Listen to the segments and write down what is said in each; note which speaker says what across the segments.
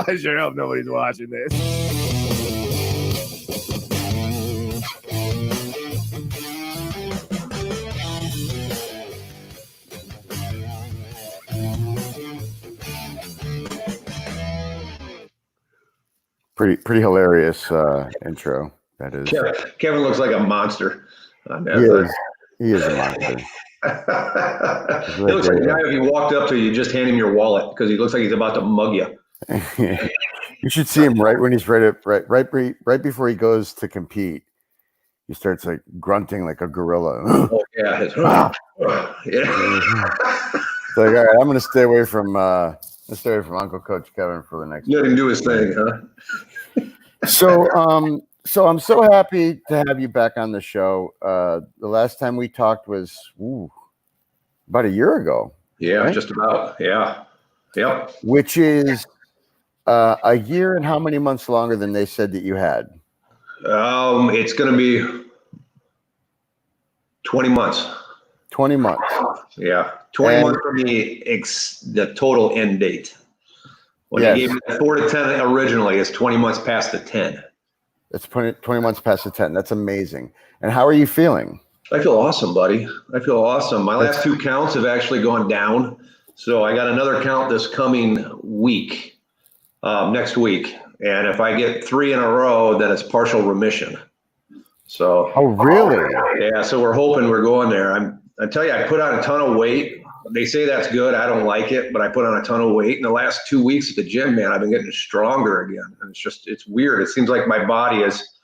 Speaker 1: I sure hope nobody's watching this. Pretty hilarious intro. That is.
Speaker 2: Kevin looks like a monster.
Speaker 1: He is a monster.
Speaker 2: He looks like a guy if you walked up to you, just hand him your wallet because he looks like he's about to mug you.
Speaker 1: You should see him right when he's right before he goes to compete. He starts like grunting like a gorilla.
Speaker 2: Oh yeah, yeah.
Speaker 1: It's like, all right, I'm gonna stay away from Uncle Coach Kevin for the next.
Speaker 2: Let him do his thing, huh?
Speaker 1: So I'm so happy to have you back on the show. The last time we talked was about a year ago.
Speaker 2: Yeah,
Speaker 1: right?
Speaker 2: Just about. Yeah. Yep.
Speaker 1: Which is a year and how many months longer than they said that you had?
Speaker 2: It's going to be 20 months.
Speaker 1: 20 months.
Speaker 2: Yeah. 20 months from the total end date. When they gave me the 4 to 10 originally, it's 20 months past the 10.
Speaker 1: It's 20 months past the 10. That's amazing. And how are you feeling?
Speaker 2: I feel awesome, buddy. I feel awesome. My last 2 counts have actually gone down. So I got another count this coming week, next week. And if I get 3 in a row, then it's partial remission. So.
Speaker 1: Oh, really?
Speaker 2: Yeah. So we're hoping we're going there. I tell you, I put on a ton of weight. They say that's good. I don't like it, but I put on a ton of weight in the last 2 weeks at the gym, man. I've been getting stronger again. And it's weird. It seems like my body is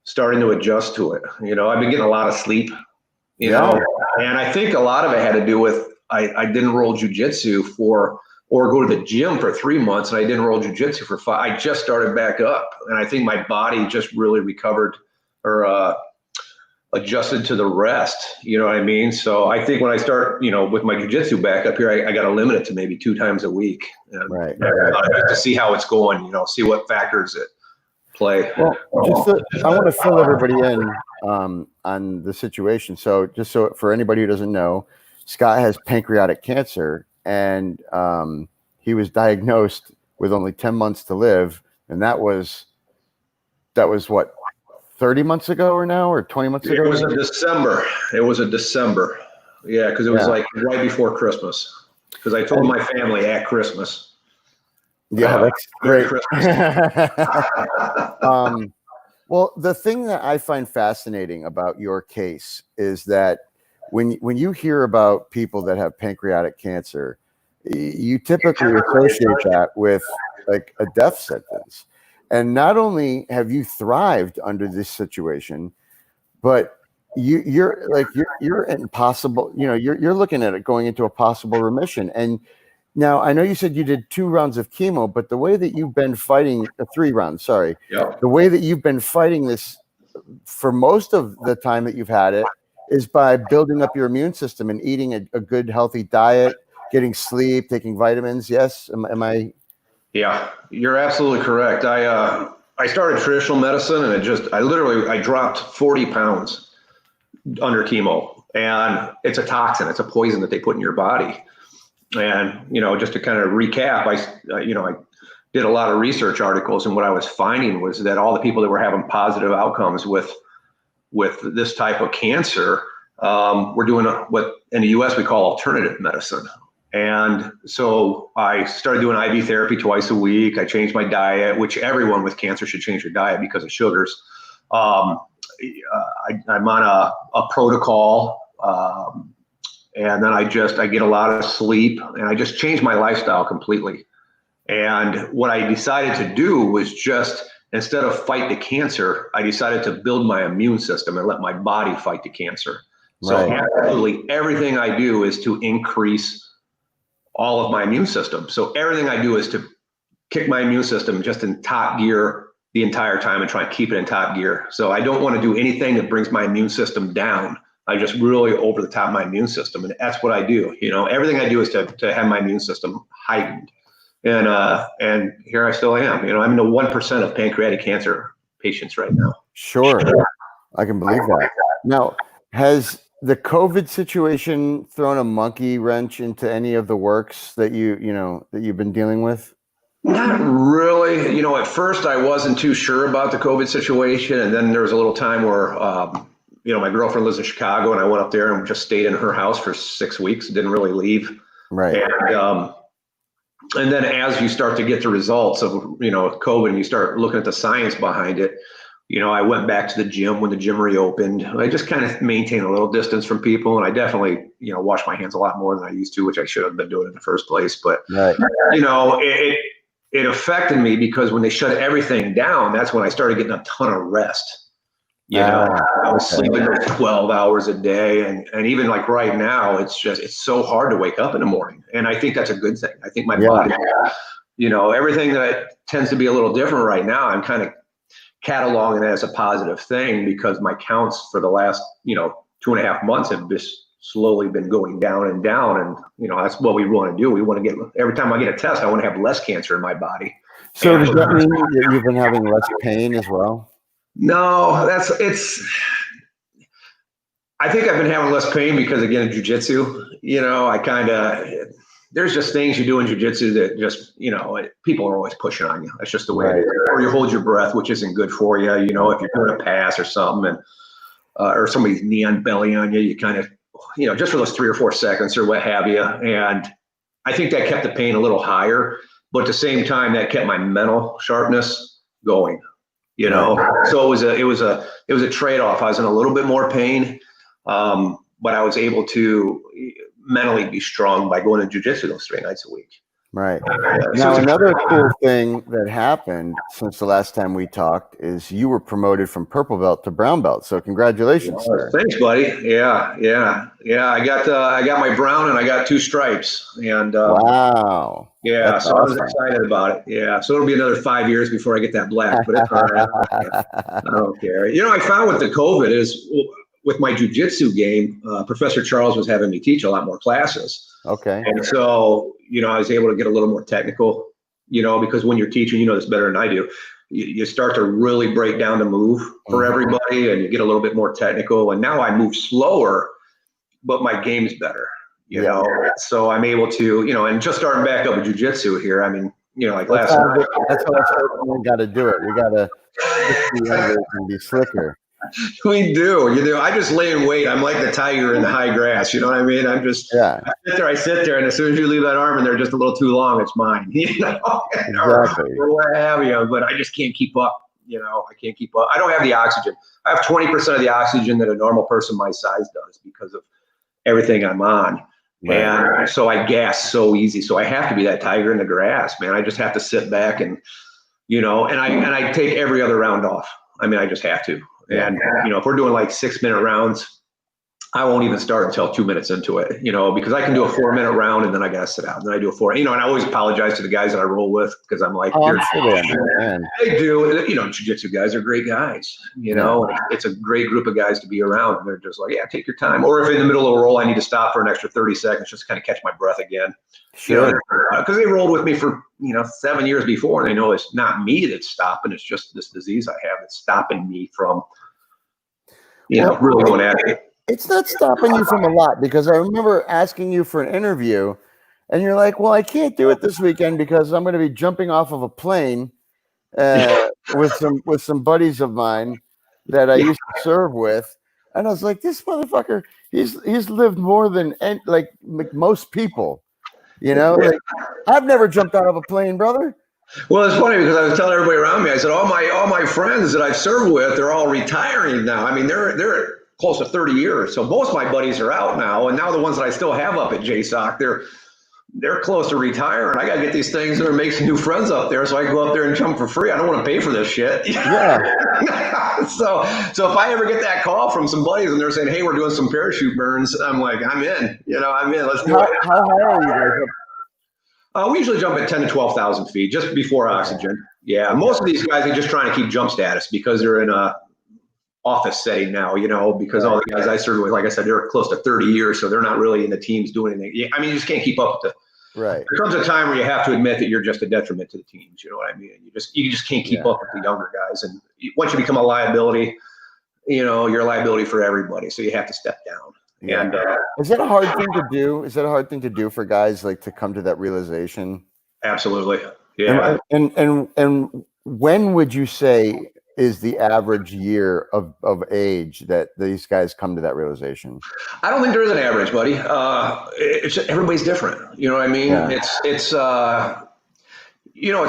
Speaker 2: starting to adjust to it. I've been getting a lot of sleep, you know, and I think a lot of it had to do with, I didn't roll jujitsu or go to the gym for 3 months, and I didn't roll jujitsu for 5. I just started back up, and I think my body just really recovered or adjusted to the rest. You know what I mean? So I think when I start, with my jujitsu back up here, I got to limit it to maybe 2 times a week,
Speaker 1: right.
Speaker 2: To see how it's going. See what factors it play.
Speaker 1: Well, I want to fill everybody in on the situation. So just so for anybody who doesn't know, Scott has pancreatic cancer, and he was diagnosed with only 10 months to live, and that was what, 30 months ago or 20 months ago?
Speaker 2: It was a December. Yeah, because it was like right before Christmas. Because I told my family at Christmas.
Speaker 1: Yeah, that's great.
Speaker 2: Christmas.
Speaker 1: Well, the thing that I find fascinating about your case is that when you hear about people that have pancreatic cancer, you typically associate that with like a death sentence. And not only have you thrived under this situation, but you're impossible. You're looking at it going into a possible remission. And now I know you said you did 2 rounds of chemo, but the way that you've been fighting 3 rounds, sorry, the way that you've been fighting this for most of the time that you've had it is by building up your immune system and eating a good, healthy diet, getting sleep, taking vitamins. Yes. Am I?
Speaker 2: Yeah, you're absolutely correct. I started traditional medicine, and I dropped 40 pounds under chemo, and it's a toxin. It's a poison that they put in your body. And, just to kind of recap, I did a lot of research articles, and what I was finding was that all the people that were having positive outcomes with this type of cancer were doing what in the US we call alternative medicine. And so I started doing IV therapy twice a week. I changed my diet, which everyone with cancer should change your diet because of sugars. I'm on a protocol, and then I get a lot of sleep, and I just changed my lifestyle completely. And what I decided to do was just, instead of fight the cancer, I decided to build my immune system and let my body fight the cancer. So absolutely everything I do is to increase all of my immune system. So everything I do is to kick my immune system just in top gear the entire time and try and keep it in top gear. So I don't want to do anything that brings my immune system down. I just really over the top my immune system. And that's what I do. Everything I do is to have my immune system heightened. And here I still am. I'm in the 1% of pancreatic cancer patients right now.
Speaker 1: Sure. I can believe that. Now, has the COVID situation thrown a monkey wrench into any of the works that you've been dealing with?
Speaker 2: Not really. At first I wasn't too sure about the COVID situation. And then there was a little time where, my girlfriend lives in Chicago and I went up there and just stayed in her house for 6 weeks, didn't really leave.
Speaker 1: Right.
Speaker 2: And then as you start to get the results of, COVID and you start looking at the science behind it, I went back to the gym when the gym reopened. I just kind of maintained a little distance from people. And I definitely, wash my hands a lot more than I used to, which I should have been doing in the first place. But,
Speaker 1: Right.
Speaker 2: it affected me because when they shut everything down, that's when I started getting a ton of rest. I was sleeping 12 hours a day. And even like right now, it's so hard to wake up in the morning. And I think that's a good thing. I think my body, everything that tends to be a little different right now, I'm kind of cataloging it as a positive thing because my counts for the last, 2.5 months have just slowly been going down and down. And, that's what we want to do. We want to get, every time I get a test, I want to have less cancer in my body.
Speaker 1: So does that mean that you've been having less pain as well?
Speaker 2: No, I think I've been having less pain because, again, of jujitsu, there's just things you do in jujitsu that just, people are always pushing on you. That's just the way it is. Or you hold your breath, which isn't good for you. If you're doing a pass or something and, or somebody's knee on belly on you, you kind of, just for those 3 or 4 seconds or what have you. And I think that kept the pain a little higher, but at the same time, that kept my mental sharpness going. So it was a trade-off. I was in a little bit more pain, but I was able to mentally be strong by going to jiu-jitsu those 3 nights a week.
Speaker 1: Right. Now, another cool thing that happened since the last time we talked is you were promoted from purple belt to brown belt. So congratulations, sir.
Speaker 2: Thanks, buddy. Yeah. I got my brown and I got 2 stripes. And
Speaker 1: wow.
Speaker 2: Yeah,
Speaker 1: That's
Speaker 2: so
Speaker 1: awesome.
Speaker 2: I was excited about it. Yeah, so it'll be another 5 years before I get that black, but it's all right. I don't care. I found with the COVID is with my jujitsu game, Professor Charles was having me teach a lot more classes.
Speaker 1: Okay.
Speaker 2: And so, I was able to get a little more technical, because when you're teaching, this better than I do, you start to really break down the move for everybody and you get a little bit more technical. And now I move slower, but my game's better. So I'm able to, and just starting back up with jujitsu here. I mean, like last night.
Speaker 1: That's how we got to do it. We got to be slicker.
Speaker 2: We do. I just lay in wait. I'm like the tiger in the high grass. You know what I mean? I sit there, and as soon as you leave that arm and they're just a little too long, it's mine.
Speaker 1: Exactly.
Speaker 2: Or what have you? But I just can't keep up. I can't keep up. I don't have the oxygen. I have 20% of the oxygen that a normal person my size does because of everything I'm on. Right. And so I gas so easy. So I have to be that tiger in the grass, man. I just have to sit back and, and I take every other round off. I mean, I just have to. And, if we're doing like 6-minute rounds, I won't even start until 2 minutes into it, because I can do a 4-minute round and then I got to sit out. And then I do a 4, and I always apologize to the guys that I roll with because I'm like, they do, jiu-jitsu guys are great guys, and it's a great group of guys to be around. And they're just like, yeah, take your time. Or if in the middle of a roll, I need to stop for an extra 30 seconds, just kind of catch my breath again.
Speaker 1: Sure.
Speaker 2: Because they rolled with me for, 7 years before, and they know it's not me that's stopping. It's just this disease I have that's stopping me from, really going at it.
Speaker 1: It's not stopping you from a lot because I remember asking you for an interview and you're like, well, I can't do it this weekend because I'm going to be jumping off of a plane with some buddies of mine that I used to serve with. And I was like, this motherfucker, he's lived more than like most people, like I've never jumped out of a plane, brother.
Speaker 2: Well, it's funny because I was telling everybody around me, I said, all my friends that I've served with, they're all retiring now. I mean, they're close to 30 years. So most of my buddies are out now. And now the ones that I still have up at JSOC, they're close to retiring. I got to get these things and make some new friends up there so I can go up there and jump for free. I don't want to pay for this shit.
Speaker 1: Yeah.
Speaker 2: So if I ever get that call from some buddies and they're saying, hey, we're doing some parachute burns, I'm like, I'm in. I'm in. Let's do it.
Speaker 1: How high are you guys?
Speaker 2: We usually jump at 10 to 12,000 feet just before oxygen. Yeah. Most of these guys are just trying to keep jump status because they're in a office setting now, because all the guys I served with, like I said, they're close to 30 years, so they're not really in the teams doing anything. I mean, you just can't keep up with the.
Speaker 1: Right.
Speaker 2: There comes a time where you have to admit that you're just a detriment to the teams. You know what I mean? You just can't keep up with the younger guys, and once you become a liability, you're a liability for everybody. So you have to step down.
Speaker 1: Yeah.
Speaker 2: And
Speaker 1: is that a hard thing to do? Is that a hard thing to do for guys like to come to that realization?
Speaker 2: Absolutely. Yeah.
Speaker 1: And when would you say is the average year of age that these guys come to that realization?
Speaker 2: I don't think there is an average, buddy. It's everybody's different. You know what I mean?
Speaker 1: Yeah.
Speaker 2: It's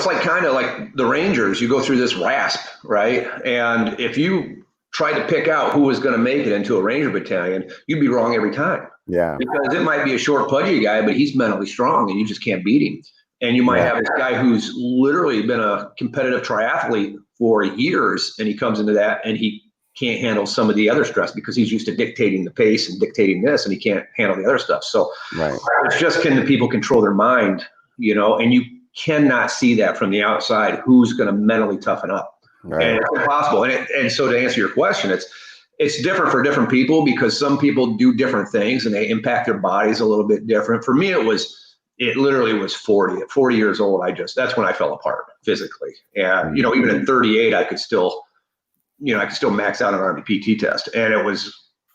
Speaker 2: like kind of like the Rangers. You go through this rasp, right? And if you tried to pick out who was going to make it into a Ranger battalion, you'd be wrong every time.
Speaker 1: Yeah.
Speaker 2: Because it might be a short, pudgy guy, but he's mentally strong, and you just can't beat him. And you might have this guy who's literally been a competitive triathlete for years, and he comes into that, and he can't handle some of the other stress because he's used to dictating the pace and dictating this, and he can't handle the other stuff. So it's just, can the people control their mind, and you cannot see that from the outside who's going to mentally toughen up. Right. And it's impossible. And so to answer your question, it's different for different people because some people do different things and they impact their bodies a little bit different. For me, it literally was 40. At 40 years old, that's when I fell apart physically. And, even at 38, I could still max out an Army PT test. And it was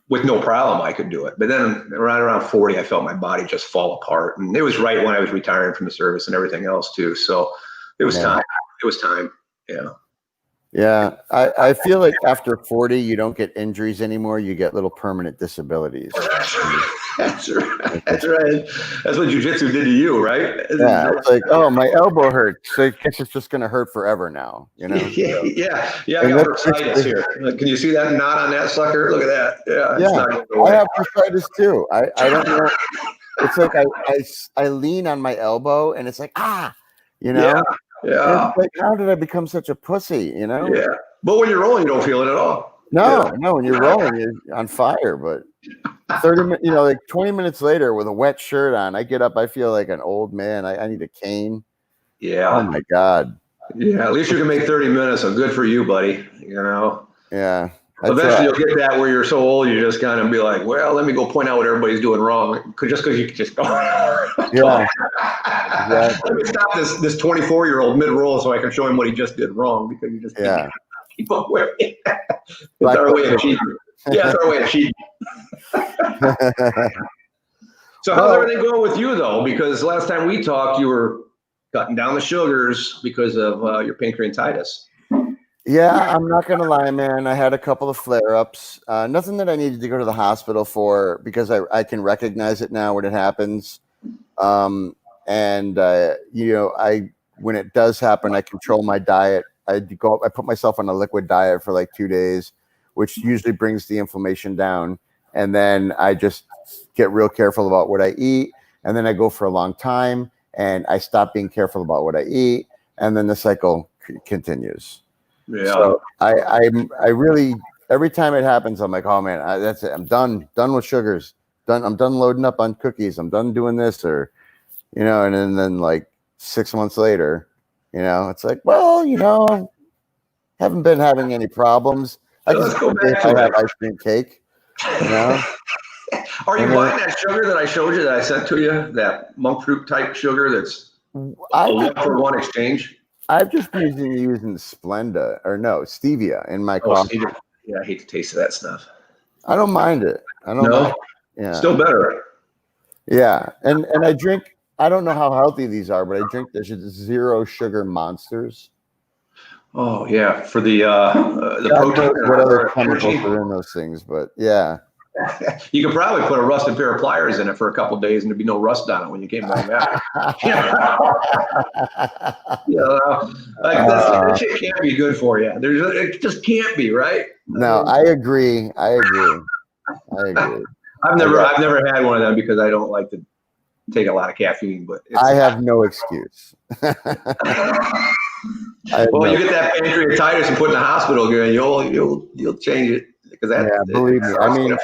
Speaker 2: with no problem I could do it. But then around 40, I felt my body just fall apart. And it was right when I was retiring from the service and everything else too. So it was time. It was time. Yeah.
Speaker 1: Yeah. I feel like after 40, you don't get injuries anymore. You get little permanent disabilities.
Speaker 2: That's right. That's right. That's what jiu-jitsu did to you, right?
Speaker 1: Yeah. It's like, oh, my elbow hurts. So I guess it's just going to hurt forever now,
Speaker 2: Yeah. I got bursitis here. Can you see that knot on that sucker? Look at that. Yeah.
Speaker 1: I have bursitis too. I don't know. It's like I lean on my elbow and it's like,
Speaker 2: Yeah.
Speaker 1: It's like, how did I become such a pussy,
Speaker 2: Yeah. But when you're rolling, you don't feel it at all.
Speaker 1: No, when you're rolling, you're on fire. But 20 minutes later with a wet shirt on, I get up, I feel like an old man. I need a cane.
Speaker 2: Yeah.
Speaker 1: Oh my God.
Speaker 2: Yeah. At least you can make 30 minutes. So good for you, buddy.
Speaker 1: Yeah.
Speaker 2: Eventually you'll get that where you're so old, you just kind of be like, well, let me go point out what everybody's doing wrong. Just because you can just go.
Speaker 1: Yeah.
Speaker 2: Exactly. Let me stop this 24-year-old mid-roll so I can show him what he just did wrong because you just keep up with it. It's our way of cheating. Yeah, it's our way of cheating. So how's everything going with you though? Because last time we talked, you were cutting down the sugars because of your pancreatitis.
Speaker 1: Yeah, I'm not gonna lie, man. I had a couple of flare-ups. Nothing that I needed to go to the hospital for because I can recognize it now when it happens. When it does happen, I control my diet. I put myself on a liquid diet for like 2 days, which usually brings the inflammation down. And then I just get real careful about what I eat. And then I go for a long time and I stop being careful about what I eat. And then the cycle continues.
Speaker 2: Yeah.
Speaker 1: So I really, every time it happens, I'm like, oh man, that's it. I'm done with sugars. I'm done loading up on cookies. I'm done doing this and then like 6 months later, it's like, well, haven't been having any problems. I
Speaker 2: Let's go back to
Speaker 1: have ice cream cake,
Speaker 2: Are you buying that sugar that I showed you that I sent to you, that monk fruit type sugar that's a 1-for-1 exchange?
Speaker 1: I've just been using stevia in my coffee.
Speaker 2: Stevia. Yeah, I hate the taste of that stuff.
Speaker 1: I don't mind it. Yeah.
Speaker 2: Still better.
Speaker 1: Yeah. And I drink, I don't know how healthy these are, but I drink the 0 sugar monsters.
Speaker 2: Oh yeah. For the protein.
Speaker 1: What other chemicals are in those things, but yeah.
Speaker 2: You could probably put a rusted pair of pliers in it for a couple of days and there'd be no rust on it when you came back. That shit can't be good for you. It just can't be, right?
Speaker 1: No, I agree.
Speaker 2: I've never had one of them because I don't like to take a lot of caffeine, but
Speaker 1: I have no excuse.
Speaker 2: You get that pancreatitis and put in the hospital, and you'll change it.
Speaker 1: Believe me. I mean,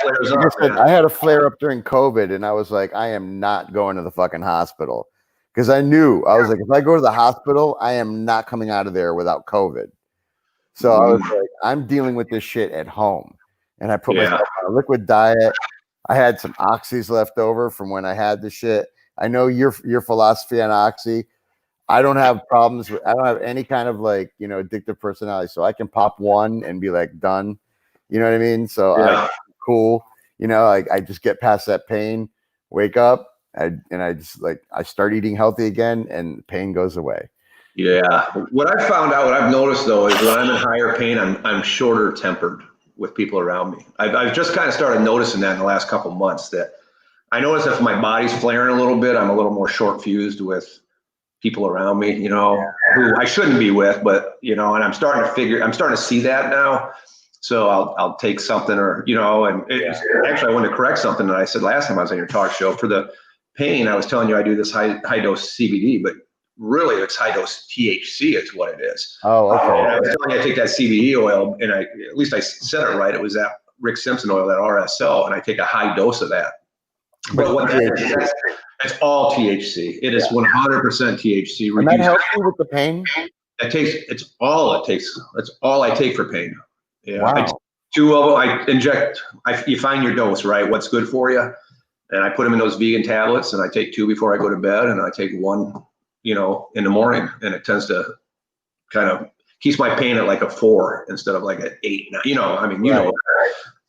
Speaker 1: I had a flare up during COVID, and I was like, I am not going to the fucking hospital because I was like, if I go to the hospital, I am not coming out of there without COVID. So I was like, I'm dealing with this shit at home, and I put myself on a liquid diet. I had some oxys left over from when I had the shit. I know your philosophy on oxy. I don't have problems I don't have any kind of addictive personality, so I can pop one and be like done. You know what I mean? So cool. I just get past that pain, wake up, I start eating healthy again, and pain goes away.
Speaker 2: Yeah. What I found out, what I've noticed though, is when I'm in higher pain, I'm shorter tempered with people around me. I've just kind of started noticing that in the last couple of months, that I notice if my body's flaring a little bit, I'm a little more short fused with people around me, who I shouldn't be with, but, and I'm starting to see that now. So I'll take something actually I wanted to correct something that I said last time I was on your talk show. For the pain, I was telling you I do this high dose CBD, but really it's high dose THC is what it is.
Speaker 1: Oh, okay.
Speaker 2: And I was telling you I take that CBD oil, and at least I said it right. It was that Rick Simpson oil, that RSO, and I take a high dose of that. But what that is, it's all THC. It is 100% THC.
Speaker 1: And that helps you with the pain?
Speaker 2: It's all it takes. That's all I take for pain. Yeah.
Speaker 1: Wow.
Speaker 2: Two of them, I inject, you find your dose, right? What's good for you. And I put them in those vegan tablets, and I take 2 before I go to bed, and I take 1, in the morning. And it tends to kind of keeps my pain at like a 4 instead of like an 8.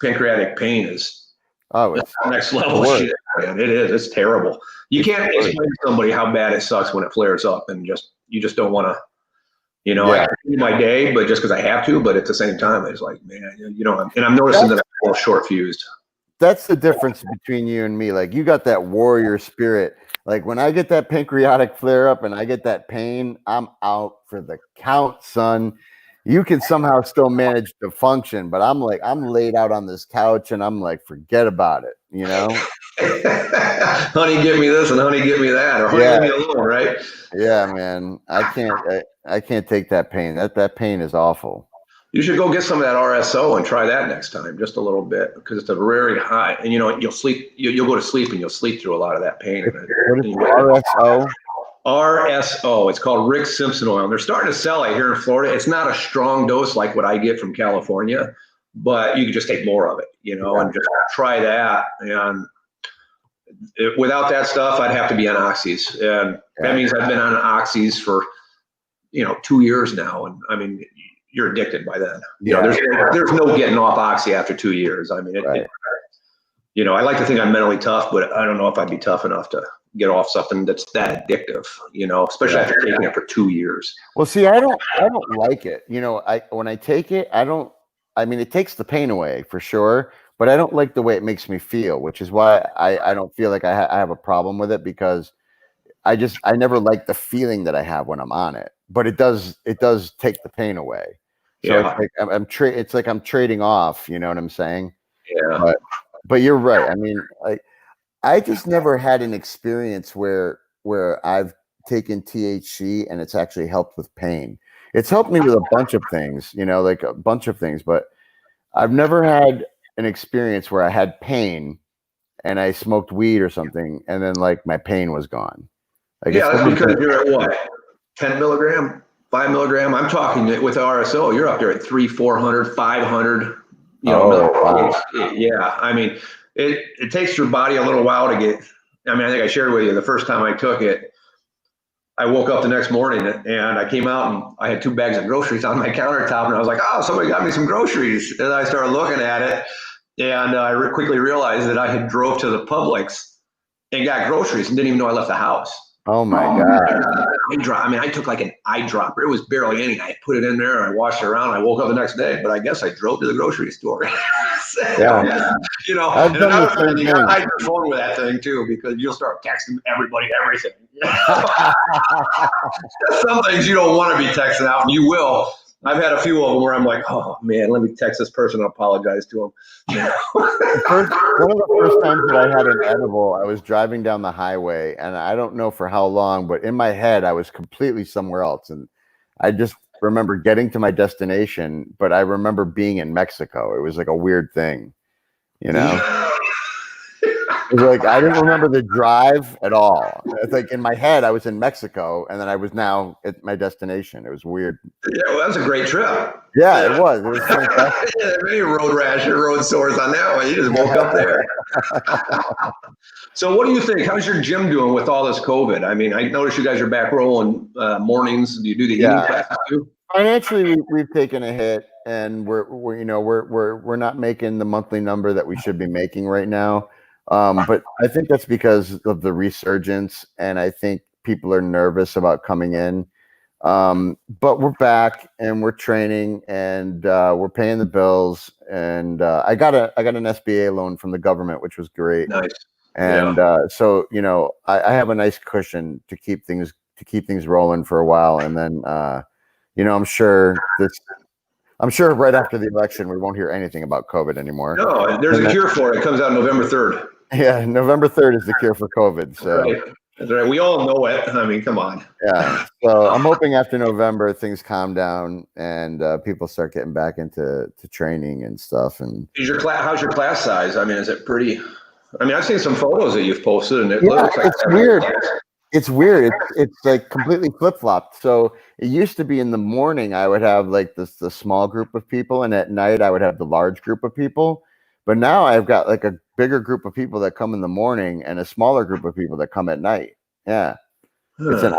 Speaker 2: Pancreatic pain is it's next level shit, man. It is. It's terrible. You can't explain to somebody how bad it sucks when it flares up, and you just don't want to. I do my day, but just because I have to. But at the same time, it's like, man, and I'm noticing that I'm a little short fused.
Speaker 1: That's the difference between you and me. Like, you got that warrior spirit. Like, when I get that pancreatic flare up and I get that pain, I'm out for the count, son. You can somehow still manage to function, but I'm laid out on this couch and I'm like, forget about it,
Speaker 2: Honey, give me this, and honey, give me that, or honey, leave me alone, right?
Speaker 1: Yeah, man. I can't take that pain. That pain is awful.
Speaker 2: You should go get some of that RSO and try that next time, just a little bit, because it's a very high, and you'll sleep. You'll go to sleep and you'll sleep through a lot of that pain.
Speaker 1: What is RSO?
Speaker 2: RSO. It's called Rick Simpson oil. And they're starting to sell it here in Florida. It's not a strong dose like what I get from California, but you can just take more of it, and just try that. And without that stuff, I'd have to be on oxys, and that means I've been on oxys for 2 years now. And I mean, you're addicted by then. There's no getting off oxy after 2 years. I mean, I like to think I'm mentally tough, but I don't know if I'd be tough enough to get off something that's that addictive, especially after taking it for 2 years.
Speaker 1: Well, see, I don't like it. When I take it, it takes the pain away for sure, but I don't like the way it makes me feel, which is why I don't feel like I have a problem with it, because I never like the feeling that I have when I'm on it, but it does take the pain away. So it's like I'm trading off, you know what I'm saying?
Speaker 2: Yeah.
Speaker 1: But you're right. I mean, I just never had an experience where I've taken THC and it's actually helped with pain. It's helped me with a bunch of things, like a bunch of things, but I've never had an experience where I had pain and I smoked weed or something, and then like my pain was gone.
Speaker 2: That's because you're at what? 10 milligram, 5 milligram. I'm talking with RSO, you're up there at 300, 400, 500.
Speaker 1: Wow.
Speaker 2: Yeah. I mean, it takes your body a little while to get. I mean, I think I shared with you the first time I took it. I woke up the next morning and I came out and I had 2 bags of groceries on my countertop, and I was like, oh, somebody got me some groceries. And I started looking at it, and I quickly realized that I had drove to the Publix and got groceries and didn't even know I left the house.
Speaker 1: Oh my God.
Speaker 2: I took like an eyedropper. It was barely anything. I put it in there and I washed it around. I woke up the next day, but I guess I drove to the grocery store.
Speaker 1: Yeah.
Speaker 2: And another thing, you gotta hide your phone with that thing too, because you'll start texting everybody everything. Some things you don't want to be texting out, and you will. I've had a few of them where I'm like, oh man, let me text this person and apologize to them.
Speaker 1: One of the first times that I had an edible, I was driving down the highway, and I don't know for how long, but in my head, I was completely somewhere else. And I just remember getting to my destination, but I remember being in Mexico. It was like a weird thing, It was like I didn't remember the drive at all. It's like in my head I was in Mexico, and then I was now at my destination. It was weird.
Speaker 2: Yeah, well, that was a great trip.
Speaker 1: Yeah, it was. It was fantastic.
Speaker 2: Many road rash or road sores on that one. You just woke up there. So what do you think? How's your gym doing with all this COVID? I mean, I noticed you guys are back rolling mornings. Do you do the evening classes too?
Speaker 1: Financially, we've taken a hit, and we're not making the monthly number that we should be making right now. But I think that's because of the resurgence, and I think people are nervous about coming in. But we're back and we're training and we're paying the bills. And I got an SBA loan from the government, which was great.
Speaker 2: Nice.
Speaker 1: And so I have a nice cushion to keep things rolling for a while. And then I'm sure right after the election we won't hear anything about COVID anymore.
Speaker 2: No, there's a cure for it. It comes out November 3rd.
Speaker 1: Yeah, November 3rd is the cure for COVID. So
Speaker 2: right. That's right. We all know it. I mean, come on.
Speaker 1: Yeah. So I'm hoping after November things calm down and people start getting back into training and stuff. And
Speaker 2: how's your class size? I mean, is it pretty? I mean, I've seen some photos that you've posted, and it
Speaker 1: looks like it's weird. It's weird. It's like completely flip-flopped. So it used to be in the morning I would have like the small group of people, and at night I would have the large group of people. But now I've got like a bigger group of people that come in the morning and a smaller group of people that come at night. Yeah. It's an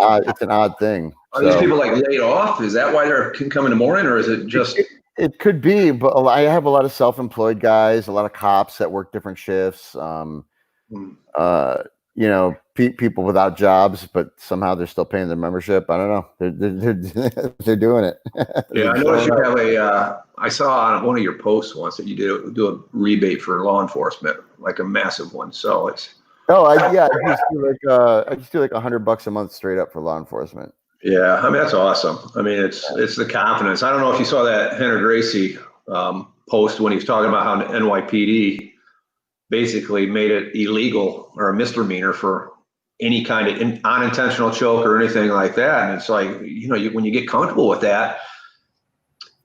Speaker 1: odd thing.
Speaker 2: Are these people like laid off? Is that why they can come in the morning, or is it just?
Speaker 1: It could be, but I have a lot of self-employed guys, a lot of cops that work different shifts. People without jobs, but somehow they're still paying their membership. I don't know. They're doing it.
Speaker 2: Yeah, I noticed you have I saw on one of your posts once that you do a rebate for law enforcement, like a massive one. So it's.
Speaker 1: I just do like $100 a month straight up for law enforcement.
Speaker 2: Yeah, I mean that's awesome. I mean it's the confidence. I don't know if you saw that Henry Gracie post when he was talking about how the NYPD basically made it illegal or a misdemeanor for any kind of unintentional choke or anything like that. And it's like when you get comfortable with that,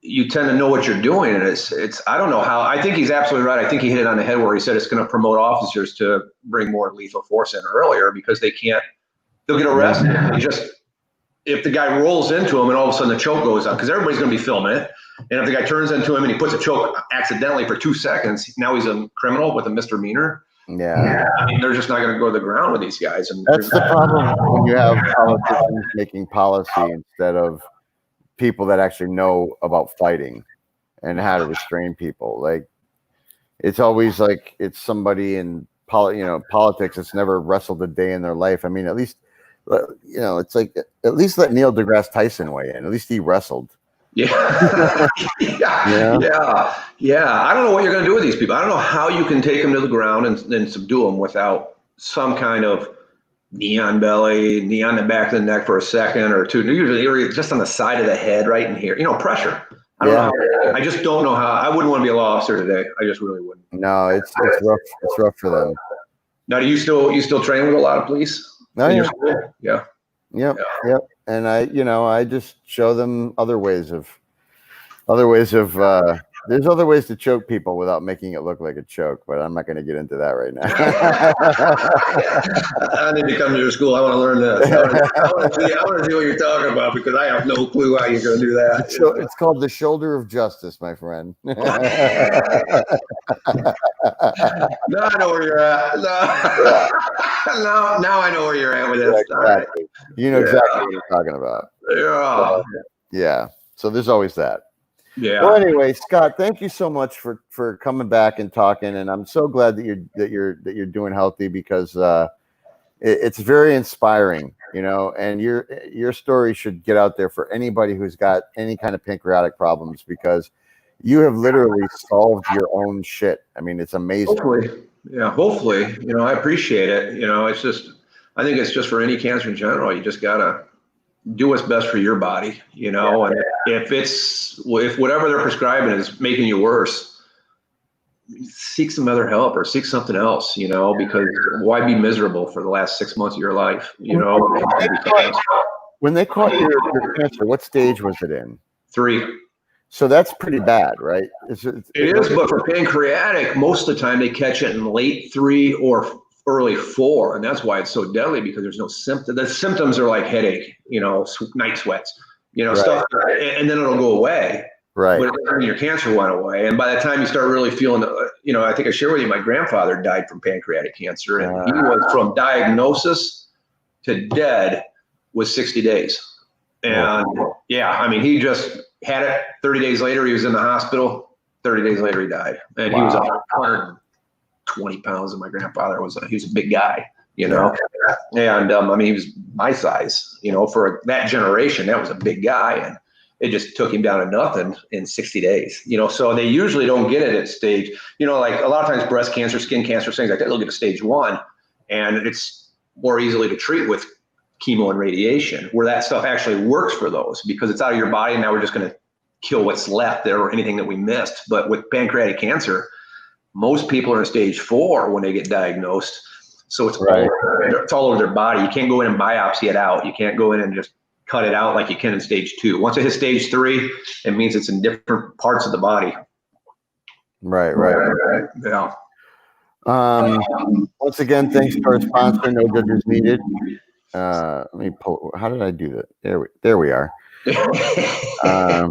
Speaker 2: you tend to know what you're doing. And it's I don't know how. I think he's absolutely right. I think he hit it on the head where he said it's going to promote officers to bring more lethal force in earlier because they'll get arrested. If the guy rolls into him and all of a sudden the choke goes out, because everybody's going to be filming it. And if the guy turns into him and he puts a choke accidentally for 2 seconds, now he's a criminal with a misdemeanor.
Speaker 1: Yeah.
Speaker 2: I mean, they're just not going to go to the ground with these guys. And
Speaker 1: that's the problem when you have politicians making policy instead of people that actually know about fighting and how to restrain people. Like it's always like it's somebody in politics that's never wrestled a day in their life. I mean, at least it's like at least let Neil deGrasse Tyson weigh in. At least he wrestled.
Speaker 2: Yeah. Yeah. I don't know what you're going to do with these people. I don't know how you can take them to the ground and subdue them without some kind of knee on belly, knee on the back of the neck for a second or two. Usually just on the side of the head, right in here. Pressure. I don't know. I just don't know how. I wouldn't want to be a law officer today. I just really wouldn't.
Speaker 1: No, it's rough. It's rough for them.
Speaker 2: Now, do you still train with a lot of police?
Speaker 1: No,
Speaker 2: yeah.
Speaker 1: Yep. And I just show them other ways of there's other ways to choke people without making it look like a choke, but I'm not going to get into that right now.
Speaker 2: I need to come to your school. I want to learn this. I want to see what you're talking about because I have no clue how you're going to do that.
Speaker 1: So it's called the shoulder of justice, my friend.
Speaker 2: Now I know where you're at. Now I know where you're at with this.
Speaker 1: Exactly. Right. You know exactly what you're talking about.
Speaker 2: Yeah.
Speaker 1: Yeah. So there's always that.
Speaker 2: Yeah.
Speaker 1: Well, anyway, Scott, thank you so much for coming back and talking, and I'm so glad that you're doing healthy because it's very inspiring, and your story should get out there for anybody who's got any kind of pancreatic problems because you have literally solved your own shit. I mean, it's amazing.
Speaker 2: Hopefully, I appreciate it. I think it's just for any cancer in general. You just gotta do what's best for your body, and if whatever they're prescribing is making you worse, seek some other help or seek something else, because why be miserable for the last 6 months of your life,
Speaker 1: When they caught your cancer, what stage was it in?
Speaker 2: 3.
Speaker 1: So that's pretty bad, right?
Speaker 2: It is, but for pancreatic, most of the time they catch it in late 3 or early 4, and that's why it's so deadly because there's no symptom. The symptoms are like headache, night sweats,
Speaker 1: right.
Speaker 2: Stuff, and then it'll go away.
Speaker 1: Right.
Speaker 2: But your cancer went away, and by the time you start really feeling, I think I shared with you, my grandfather died from pancreatic cancer, and he was from diagnosis to dead was 60 days. And he just had it. 30 days later, he was in the hospital. 30 days later, he died, and he was 120 pounds, and my grandfather he was a big guy, And I mean, he was my size, for that generation. That was a big guy, and it just took him down to nothing in 60 days. So they usually don't get it at stage. Like a lot of times, breast cancer, skin cancer, things like that, they'll get to stage 1, and it's more easily to treat with chemo and radiation, where that stuff actually works for those because it's out of your body. Now we're just going to kill what's left there or anything that we missed. But with pancreatic cancer, most people are in stage 4 when they get diagnosed. So it's all over their body. You can't go in and biopsy it out. You can't go in and just cut it out like you can in stage 2. Once it hits stage 3, it means it's in different parts of the body.
Speaker 1: Right.
Speaker 2: Yeah.
Speaker 1: Once again, thanks to our sponsor, No Judges Needed. Let me pull. How did I do that? There we are. Yeah.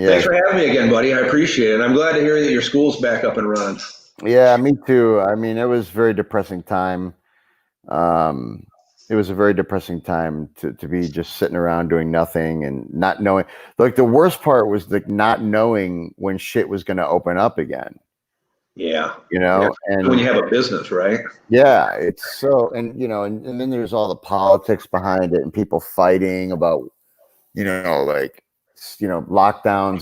Speaker 2: Thanks for having me again, buddy. I appreciate it. I'm glad to hear that your school's back up and running.
Speaker 1: Yeah, me too. I mean, it was a very depressing time. It was a very depressing time to be just sitting around doing nothing and not knowing. Like the worst part was the not knowing when shit was going to open up again.
Speaker 2: Yeah.
Speaker 1: And
Speaker 2: when you have a business, right?
Speaker 1: Yeah, it's so, and and then there's all the politics behind it and people fighting about, lockdowns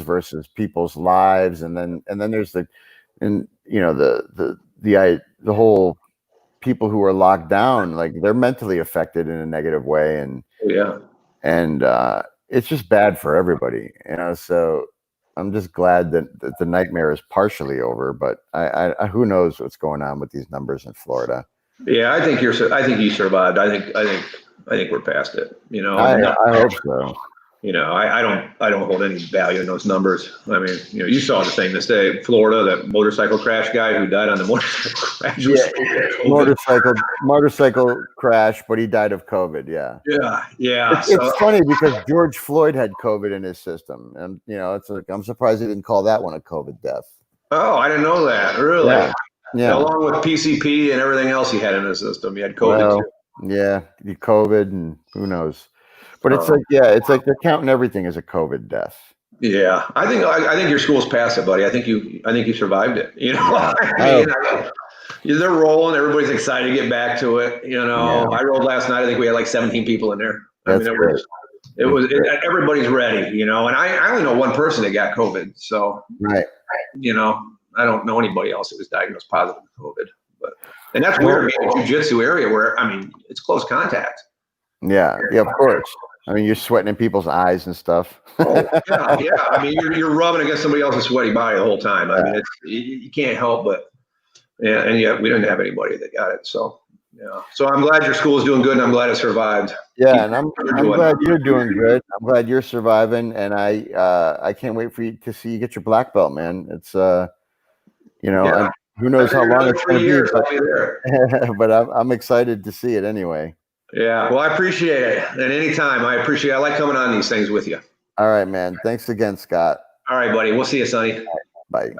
Speaker 1: versus people's lives, and then there's the whole people who are locked down, like they're mentally affected in a negative way, and it's just bad for everybody, so I'm just glad that the nightmare is partially over, but I who knows what's going on with these numbers in Florida.
Speaker 2: Yeah, I think you survived. I think we're past it.
Speaker 1: I hope so.
Speaker 2: I don't hold any value in those numbers. I mean, you saw the thing this day, Florida, that motorcycle crash guy who died on the motorcycle crash.
Speaker 1: Yeah, motorcycle crash, but he died of COVID. Yeah. It's funny because George Floyd had COVID in his system, and it's like I'm surprised he didn't call that one a COVID death.
Speaker 2: Oh, I didn't know that. Really?
Speaker 1: Yeah.
Speaker 2: Along with PCP and everything else he had in his system, he had COVID too.
Speaker 1: Yeah, COVID, and who knows. But it's like they're counting everything as a COVID death. Yeah,
Speaker 2: I think your school's past it, buddy. I think you survived it. They're rolling. Everybody's excited to get back to it. I rolled last night. I think we had like 17 people in there. Everybody's ready. And I only know one person that got COVID. So I don't know anybody else that was diagnosed positive with COVID. And that's weird being a jiu-jitsu area where it's close contact.
Speaker 1: Yeah, of course. I mean, you're sweating in people's eyes and stuff.
Speaker 2: Yeah. I mean, you're rubbing against somebody else's sweaty body the whole time. I mean, you can't help but. Yeah, and we didn't have anybody that got it. So, So I'm glad your school is doing good, and I'm glad it survived.
Speaker 1: Yeah, and I'm glad you're doing good. I'm glad you're surviving, and I can't wait for you to see you get your black belt, man. It's who knows how long it's going to be, but I'm excited to see it anyway.
Speaker 2: Yeah, well, I appreciate it. And anytime, I like coming on these things with you.
Speaker 1: All right, man. Thanks again, Scott.
Speaker 2: All right, buddy. We'll see you, Sonny.
Speaker 1: Right, bye.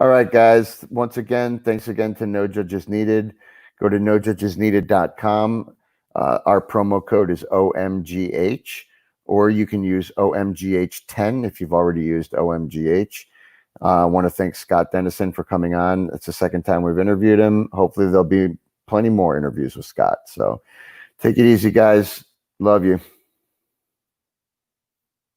Speaker 1: All right, guys. Once again, thanks again to No Judges Needed. Go to nojudgesneeded.com. Our promo code is OMGH, or you can use OMGH10 if you've already used OMGH. I want to thank Scott Dennison for coming on. It's the second time we've interviewed him. Hopefully there'll be plenty more interviews with Scott. So take it easy, guys. Love you.